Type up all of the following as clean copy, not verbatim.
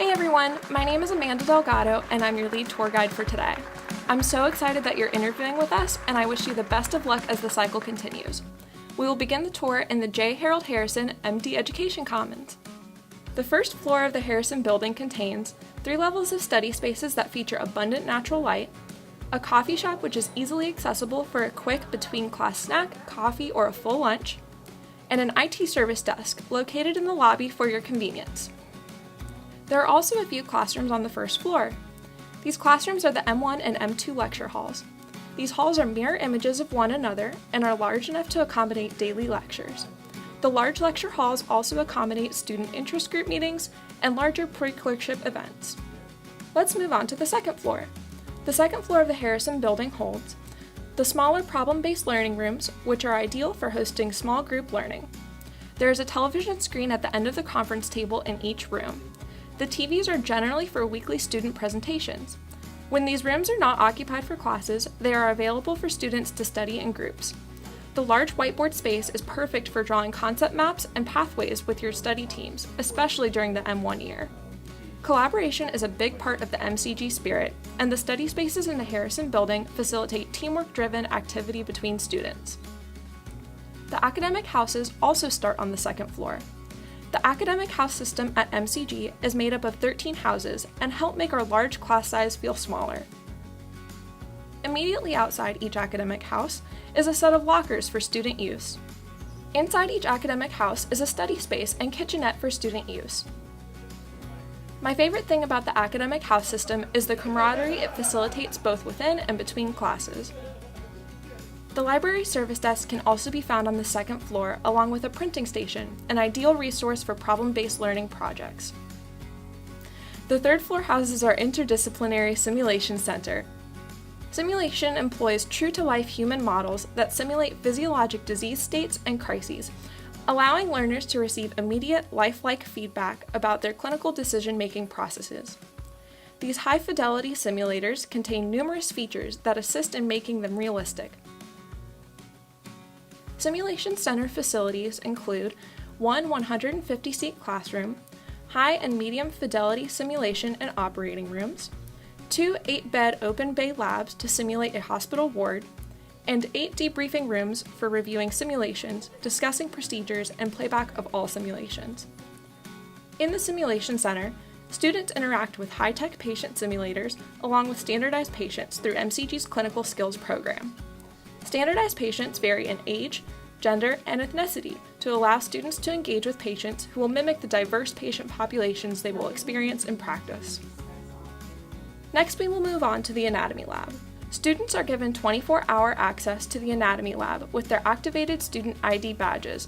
Hey everyone, my name is Amanda Delgado and I'm your lead tour guide for today. I'm so excited that you're interviewing with us and I wish you the best of luck as the cycle continues. We will begin the tour in the J. Harold Harrison MD Education Commons. The first floor of the Harrison building contains 3 levels of study spaces that feature abundant natural light, a coffee shop which is easily accessible for a quick between-class snack, coffee, or a full lunch, and an IT service desk located in the lobby for your convenience. There are also a few classrooms on the first floor. These classrooms are the M1 and M2 lecture halls. These halls are mirror images of one another and are large enough to accommodate daily lectures. The large lecture halls also accommodate student interest group meetings and larger pre-clerkship events. Let's move on to the second floor. The second floor of the Harrison building holds the smaller problem-based learning rooms, which are ideal for hosting small group learning. There is a television screen at the end of the conference table in each room. The TVs are generally for weekly student presentations. When these rooms are not occupied for classes, they are available for students to study in groups. The large whiteboard space is perfect for drawing concept maps and pathways with your study teams, especially during the M1 year. Collaboration is a big part of the MCG spirit, and the study spaces in the Harrison building facilitate teamwork-driven activity between students. The academic houses also start on the second floor. The academic house system at MCG is made up of 13 houses and help make our large class size feel smaller. Immediately outside each academic house is a set of lockers for student use. Inside each academic house is a study space and kitchenette for student use. My favorite thing about the academic house system is the camaraderie it facilitates both within and between classes. The library service desk can also be found on the second floor along with a printing station, an ideal resource for problem-based learning projects. The third floor houses our interdisciplinary simulation center. Simulation employs true-to-life human models that simulate physiologic disease states and crises, allowing learners to receive immediate, lifelike feedback about their clinical decision-making processes. These high-fidelity simulators contain numerous features that assist in making them realistic. Simulation Center facilities include one 150-seat classroom, high and medium fidelity simulation and operating rooms, 2 8-bed open bay labs to simulate a hospital ward, and 8 debriefing rooms for reviewing simulations, discussing procedures, and playback of all simulations. In the Simulation Center, students interact with high-tech patient simulators along with standardized patients through MCG's Clinical Skills program. Standardized patients vary in age, gender, and ethnicity to allow students to engage with patients who will mimic the diverse patient populations they will experience in practice. Next, we will move on to the Anatomy Lab. Students are given 24-hour access to the Anatomy Lab with their activated student ID badges.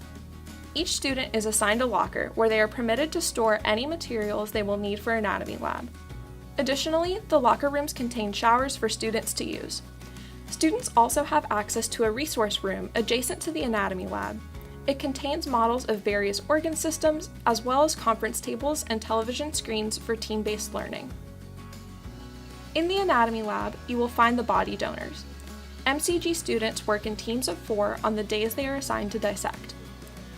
Each student is assigned a locker where they are permitted to store any materials they will need for Anatomy Lab. Additionally, the locker rooms contain showers for students to use. Students also have access to a resource room adjacent to the Anatomy Lab. It contains models of various organ systems, as well as conference tables and television screens for team-based learning. In the Anatomy Lab, you will find the body donors. MCG students work in teams of 4 on the days they are assigned to dissect.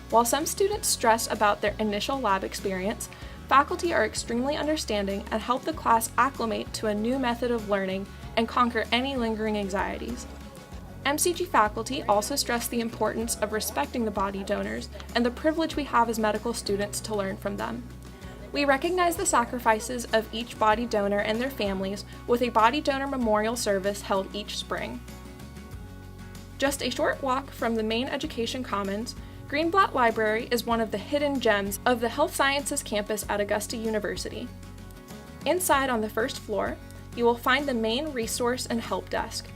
While some students stress about their initial lab experience, faculty are extremely understanding and help the class acclimate to a new method of learning and conquer any lingering anxieties. MCG faculty also stress the importance of respecting the body donors and the privilege we have as medical students to learn from them. We recognize the sacrifices of each body donor and their families with a body donor memorial service held each spring. Just a short walk from the main education commons, Greene Library is one of the hidden gems of the Health Sciences campus at Augusta University. Inside on the first floor, you will find the main resource and help desk.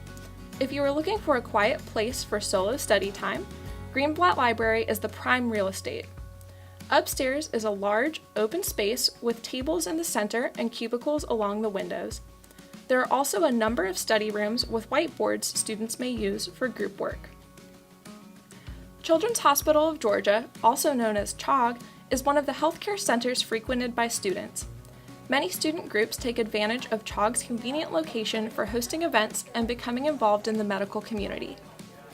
If you are looking for a quiet place for solo study time, Greene Library is the prime real estate. Upstairs is a large, open space with tables in the center and cubicles along the windows. There are also a number of study rooms with whiteboards students may use for group work. Children's Hospital of Georgia, also known as CHOG, is one of the healthcare centers frequented by students. Many student groups take advantage of CHOG's convenient location for hosting events and becoming involved in the medical community.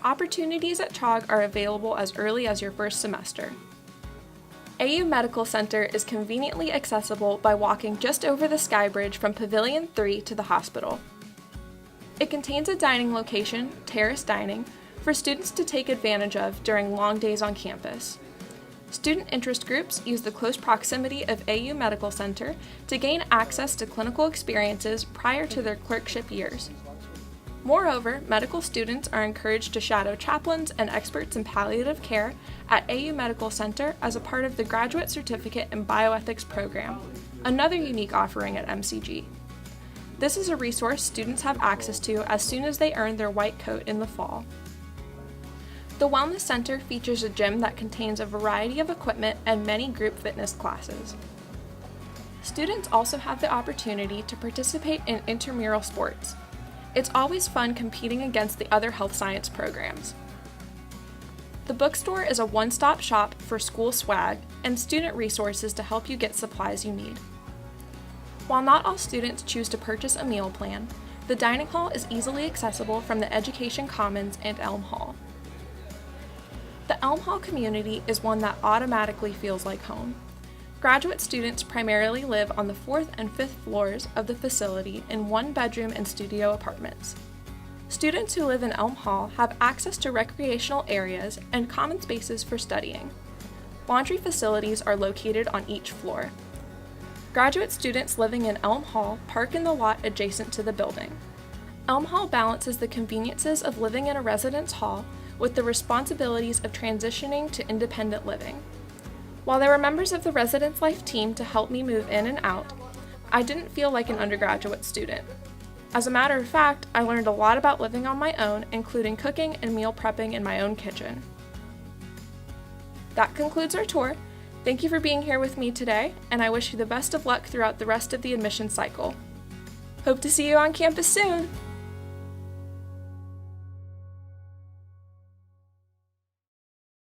Opportunities at CHOG are available as early as your first semester. AU Medical Center is conveniently accessible by walking just over the sky bridge from Pavilion 3 to the hospital. It contains a dining location, terrace dining, for students to take advantage of during long days on campus. Student interest groups use the close proximity of AU Medical Center to gain access to clinical experiences prior to their clerkship years. Moreover, medical students are encouraged to shadow chaplains and experts in palliative care at AU Medical Center as a part of the Graduate Certificate in Bioethics program, another unique offering at MCG. This is a resource students have access to as soon as they earn their white coat in the fall. The Wellness Center features a gym that contains a variety of equipment and many group fitness classes. Students also have the opportunity to participate in intramural sports. It's always fun competing against the other health science programs. The bookstore is a one-stop shop for school swag and student resources to help you get supplies you need. While not all students choose to purchase a meal plan, the dining hall is easily accessible from the Education Commons and Elm Hall. The Elm Hall community is one that automatically feels like home. Graduate students primarily live on the 4th and 5th floors of the facility in one-bedroom and studio apartments. Students who live in Elm Hall have access to recreational areas and common spaces for studying. Laundry facilities are located on each floor. Graduate students living in Elm Hall park in the lot adjacent to the building. Elm Hall balances the conveniences of living in a residence hall with the responsibilities of transitioning to independent living. While there were members of the Residence Life team to help me move in and out, I didn't feel like an undergraduate student. As a matter of fact, I learned a lot about living on my own, including cooking and meal prepping in my own kitchen. That concludes our tour. Thank you for being here with me today, and I wish you the best of luck throughout the rest of the admission cycle. Hope to see you on campus soon!